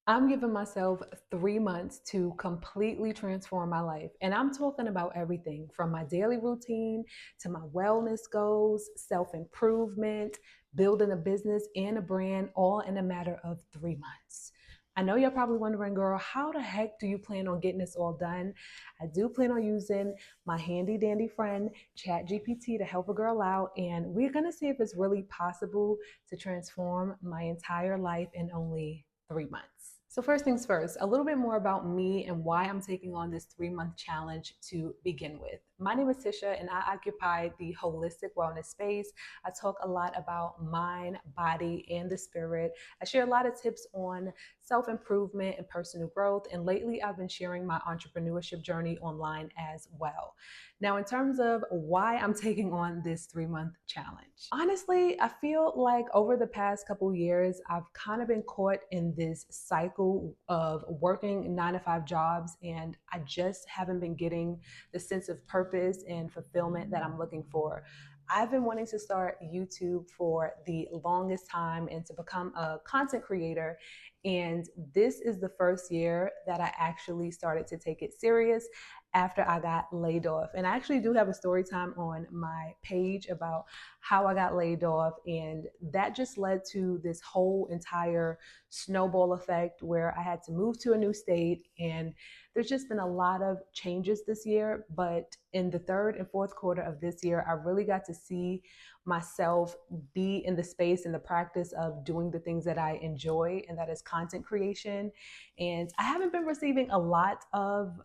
I'm giving myself 3 months to completely transform my life. And I'm talking about everything from my daily routine to my wellness goals, self improvement, building a business and a brand, all in a matter of 3 months. I know you're probably wondering, girl, how the heck do you plan on getting this all done? I do plan on using my handy dandy friend, ChatGPT, to help a girl out. And we're going to see if it's really possible to transform my entire life in only 3 months. So, first things first, a little bit more about me and why I'm taking on this 3 month challenge to begin with. My name is Tisha, and I occupy the holistic wellness space. I talk a lot about mind, body, and the spirit. I share a lot of tips on self improvement and personal growth. And lately, I've been sharing my entrepreneurship journey online as well. Now, in terms of why I'm taking on this 3 month challenge, honestly, I feel like over the past couple years, I've kind of been caught in this cycle of working 9 to 5 jobs, and I just haven't been getting the sense of purpose and fulfillment that I'm looking for. I've been wanting to start YouTube for the longest time and to become a content creator. And this is the first year that I actually started to take it serious after I got laid off. And I actually do have a story time on my page about how I got laid off. And that just led to this whole entire snowball effect where I had to move to a new state. And there's just been a lot of changes this year. But in the third and fourth quarter of this year, I really got to see myself be in the space and the practice of doing the things that I enjoy, and that is content creation. And I haven't been receiving a lot of,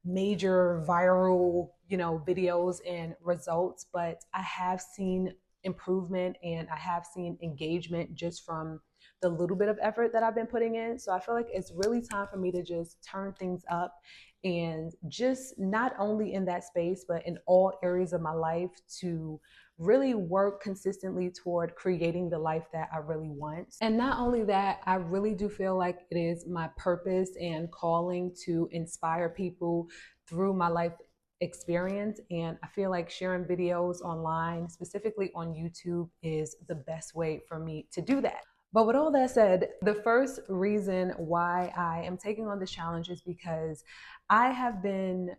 major viral, videos and results, but I have seen improvement and I have seen engagement just from the little bit of effort that I've been putting in. So I feel like it's really time for me to just turn things up and just not only in that space, but in all areas of my life to really work consistently toward creating the life that I really want. And not only that, I really do feel like it is my purpose and calling to inspire people through my life experience. And I feel like sharing videos online, specifically on YouTube, is the best way for me to do that. But with all that said, the first reason why I am taking on this challenge is because I have been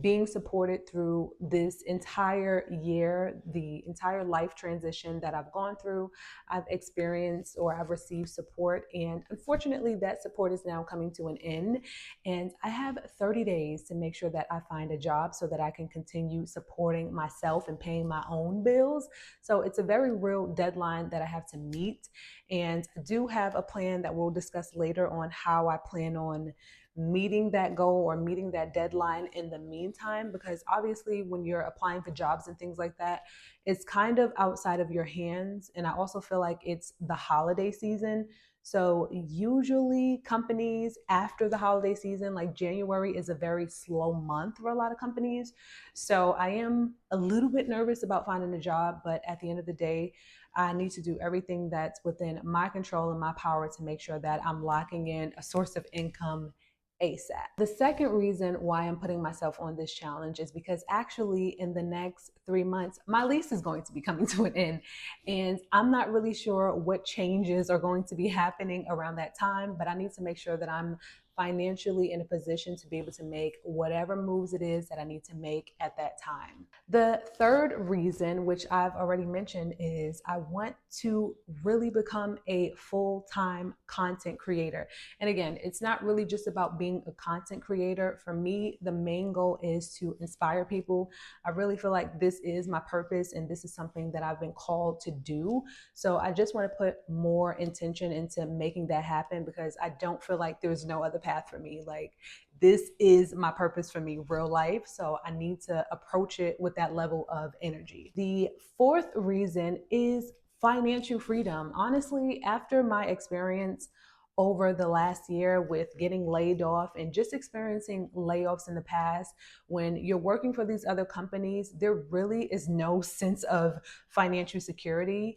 being supported through this entire year, the entire life transition that I've gone through. I've experienced or I've received support, and unfortunately, that support is now coming to an end. And I have 30 days to make sure that I find a job so that I can continue supporting myself and paying my own bills. So it's a very real deadline that I have to meet. And I do have a plan that we'll discuss later on how I plan on meeting that goal or meeting that deadline in the meantime, because obviously when you're applying for jobs and things like that, it's kind of outside of your hands. And I also feel like it's the holiday season, so usually companies after the holiday season, like January is a very slow month for a lot of companies. So I am a little bit nervous about finding a job, but at the end of the day, I need to do everything that's within my control and my power to make sure that I'm locking in a source of income ASAP. The second reason why I'm putting myself on this challenge is because actually, in the next 3 months, my lease is going to be coming to an end. And I'm not really sure what changes are going to be happening around that time, but I need to make sure that I'm financially in a position to be able to make whatever moves it is that I need to make at that time. The third reason, which I've already mentioned, is I want to really become a full time content creator. And again, it's not really just about being a content creator. For me, the main goal is to inspire people. I really feel like this is my purpose and this is something that I've been called to do. So I just want to put more intention into making that happen because I don't feel like there's no other path for me. Like, this is my purpose for me, real life. So I need to approach it with that level of energy. The fourth reason is financial freedom. Honestly, after my experience over the last year with getting laid off and just experiencing layoffs in the past, when you're working for these other companies, there really is no sense of financial security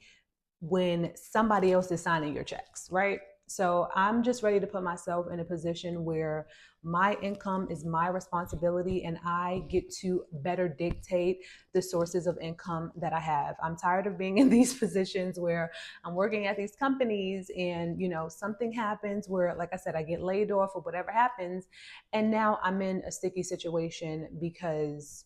when somebody else is signing your checks, right? So I'm just ready to put myself in a position where my income is my responsibility and I get to better dictate the sources of income that I have. I'm tired of being in these positions where I'm working at these companies and, something happens where, like I said, I get laid off or whatever happens. And now I'm in a sticky situation because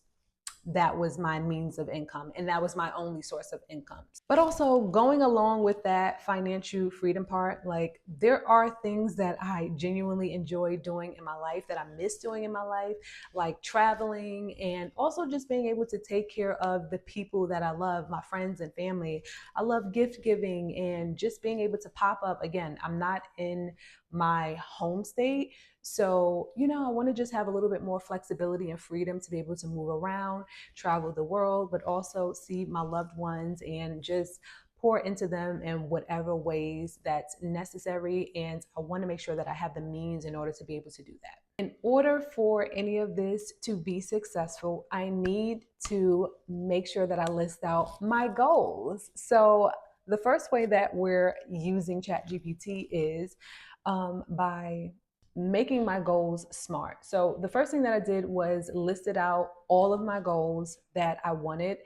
that was my means of income and that was my only source of income. But also going along with that financial freedom part, like there are things that I genuinely enjoy doing in my life that I miss doing in my life, like traveling and also just being able to take care of the people that I love, my friends and family. I love gift giving and just being able to pop up. Again, I'm not in my home state. So, I want to just have a little bit more flexibility and freedom to be able to move around, travel the world, but also see my loved ones and just pour into them in whatever ways that's necessary. And I want to make sure that I have the means in order to be able to do that. In order for any of this to be successful, I need to make sure that I list out my goals. So the first way that we're using ChatGPT is by making my goals smart. So the first thing that I did was listed out all of my goals that I wanted.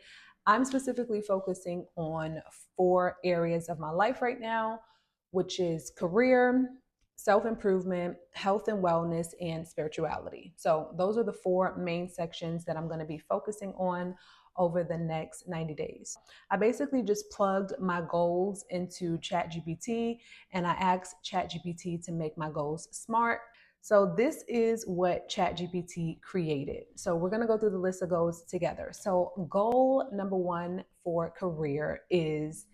I'm specifically focusing on 4 areas of my life right now, which is career, self-improvement, health and wellness, and spirituality. So those are the 4 main sections that I'm going to be focusing on over the next 90 days. I basically just plugged my goals into ChatGPT and I asked ChatGPT to make my goals smart. So this is what ChatGPT created. So we're going to go through the list of goals together. So goal number 1 for career is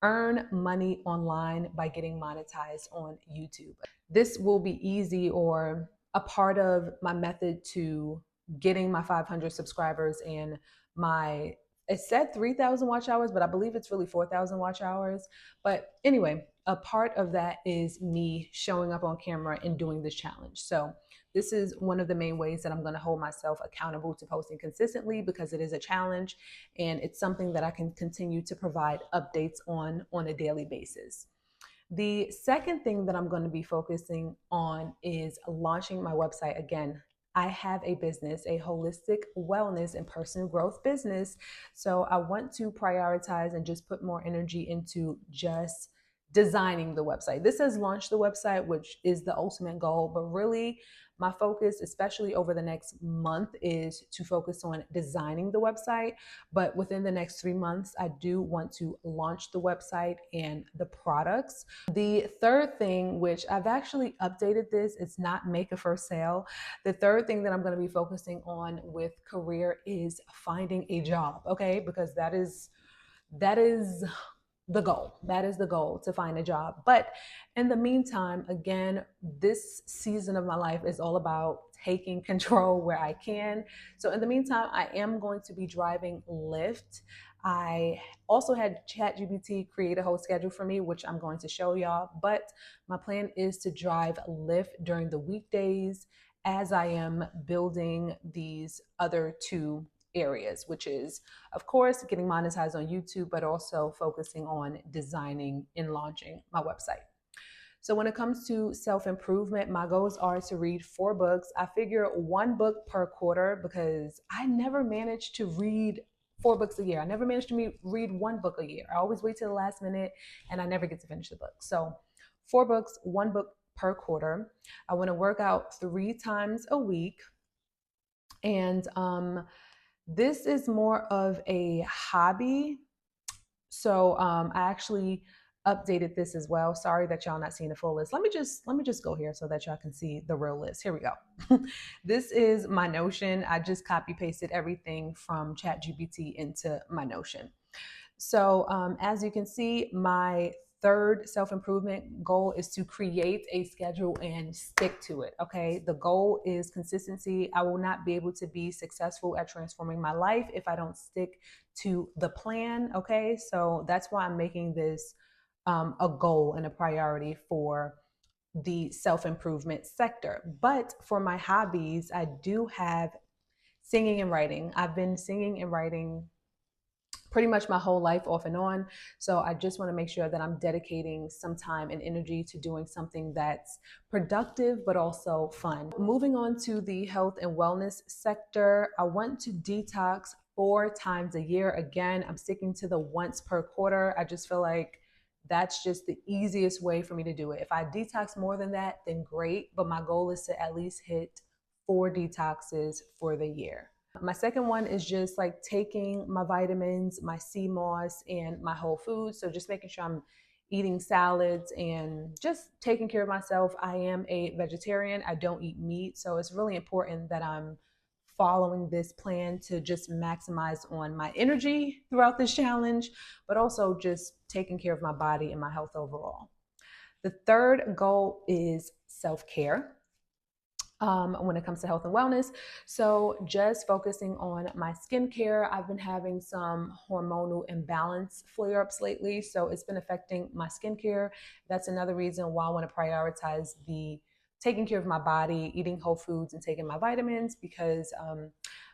earn money online by getting monetized on YouTube. This will be easy or a part of my method to getting my 500 subscribers and my, it said 3,000 watch hours, but I believe it's really 4,000 watch hours. But anyway, a part of that is me showing up on camera and doing this challenge. So this is one of the main ways that I'm going to hold myself accountable to posting consistently because it is a challenge and it's something that I can continue to provide updates on a daily basis. The second thing that I'm going to be focusing on is launching my website. Again, I have a business, a holistic wellness and personal growth business. So I want to prioritize and just put more energy into just designing the website. This has launched the website, which is the ultimate goal, but really my focus, especially over the next month, is to focus on designing the website. But within the next 3 months, I do want to launch the website and the products. The third thing, which I've actually updated this, it's not make a first sale. The third thing that I'm going to be focusing on with career is finding a job, okay? Because that is the goal. That is the goal, to find a job. But in the meantime, again, this season of my life is all about taking control where I can. So in the meantime, I am going to be driving Lyft. I also had ChatGPT create a whole schedule for me, which I'm going to show y'all. But my plan is to drive Lyft during the weekdays as I am building these other 2 areas, which is, of course, getting monetized on YouTube, but also focusing on designing and launching my website. So when it comes to self-improvement, my goals are to read 4 books. I figure 1 book per quarter because I never managed to read 4 books a year. I never managed to read 1 book a year. I always wait till the last minute and I never get to finish the book. So 4 books, 1 book per quarter. I want to work out 3 times a week. And this is more of a hobby. So I actually updated this as well. Sorry that y'all not seeing the full list. Let me just go here so that y'all can see the real list. Here we go. This is my Notion. I just copy pasted everything from ChatGPT into my Notion. So as you can see, my third self-improvement goal is to create a schedule and stick to it. Okay. The goal is consistency. I will not be able to be successful at transforming my life if I don't stick to the plan. Okay. So that's why I'm making this a goal and a priority for the self-improvement sector. But for my hobbies, I do have singing and writing. I've been singing and writing pretty much my whole life off and on. So I just want to make sure that I'm dedicating some time and energy to doing something that's productive but also fun. Moving on to the health and wellness sector, I want to detox 4 times a year. Again, I'm sticking to the once per quarter. I just feel like that's just the easiest way for me to do it. If I detox more than that, then great, but my goal is to at least hit 4 detoxes for the year. My second one is just like taking my vitamins, my sea moss, and my whole foods. So just making sure I'm eating salads and just taking care of myself. I am a vegetarian. I don't eat meat. So it's really important that I'm following this plan to just maximize on my energy throughout this challenge, but also just taking care of my body and my health overall. The third goal is self-care when it comes to health and wellness. So, just focusing on my skincare. I've been having some hormonal imbalance flare ups lately. So, it's been affecting my skincare. That's another reason why I want to prioritize the taking care of my body, eating whole foods, and taking my vitamins because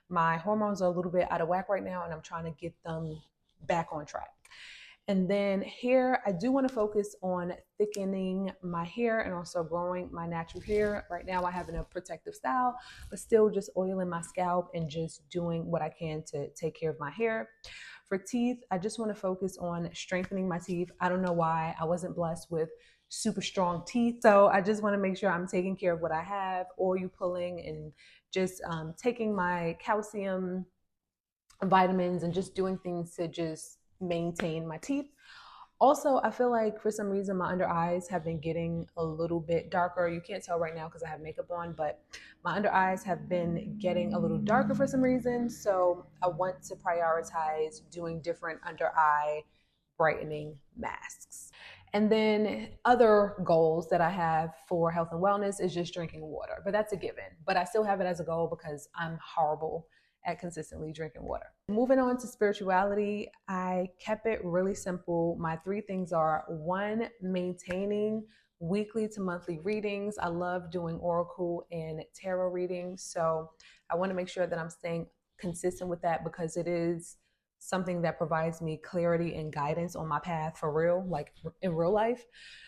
my hormones are a little bit out of whack right now and I'm trying to get them back on track. And then hair, I do want to focus on thickening my hair and also growing my natural hair. Right now I have in a protective style, but still just oiling my scalp and just doing what I can to take care of my hair. For teeth, I just want to focus on strengthening my teeth. I don't know why I wasn't blessed with super strong teeth. So I just want to make sure I'm taking care of what I have, oil pulling and just taking my calcium vitamins and just doing things to just maintain my teeth. Also, I feel like for some reason my under eyes have been getting a little bit darker. You can't tell right now because I have makeup on, but my under eyes have been getting a little darker for some reason. So I want to prioritize doing different under eye brightening masks. And then other goals that I have for health and wellness is just drinking water, but that's a given. But I still have it as a goal because I'm horrible at consistently drinking water. Moving on to spirituality, I kept it really simple. My 3 things are: one, maintaining weekly to monthly readings. I love doing oracle and tarot readings. So I want to make sure that I'm staying consistent with that because it is something that provides me clarity and guidance on my path for real, like in real life.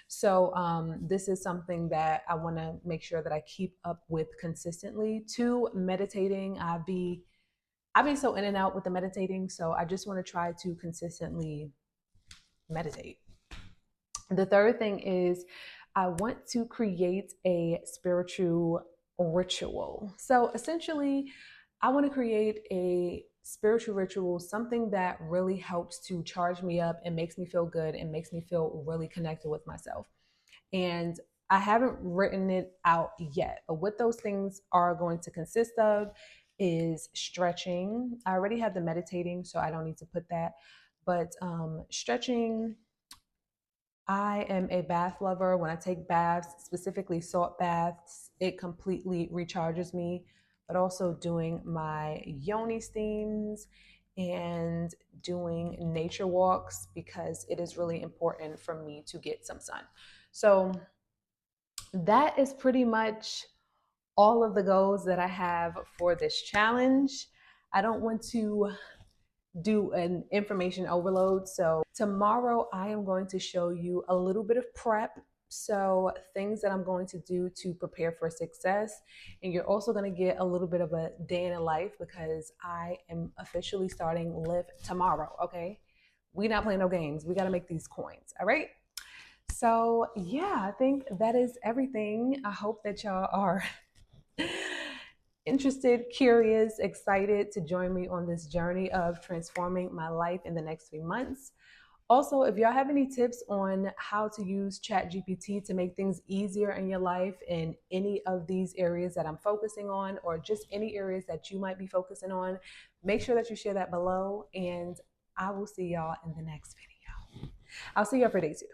So this is something that I want to make sure that I keep up with consistently. 2, meditating. I've been so in and out with the meditating, so I just want to try to consistently meditate. The third thing is I want to create a spiritual ritual. So essentially, I want to create a spiritual ritual, something that really helps to charge me up and makes me feel good and makes me feel really connected with myself. And I haven't written it out yet, but what those things are going to consist of is stretching. I already have the meditating, so I don't need to put that. But stretching, I am a bath lover. When I take baths, specifically salt baths, it completely recharges me. But also doing my yoni steams and doing nature walks because it is really important for me to get some sun. So that is pretty much all of the goals that I have for this challenge. I don't want to do an information overload. So tomorrow I am going to show you a little bit of prep. So things that I'm going to do to prepare for success. And you're also going to get a little bit of a day in a life because I am officially starting Live tomorrow. Okay. We not playing no games. We got to make these coins. All right. So yeah, I think that is everything. I hope that y'all are interested, curious, excited to join me on this journey of transforming my life in the next 3 months. Also, if y'all have any tips on how to use ChatGPT to make things easier in your life in any of these areas that I'm focusing on, or just any areas that you might be focusing on, make sure that you share that below. And I will see y'all in the next video. I'll see y'all for day 2.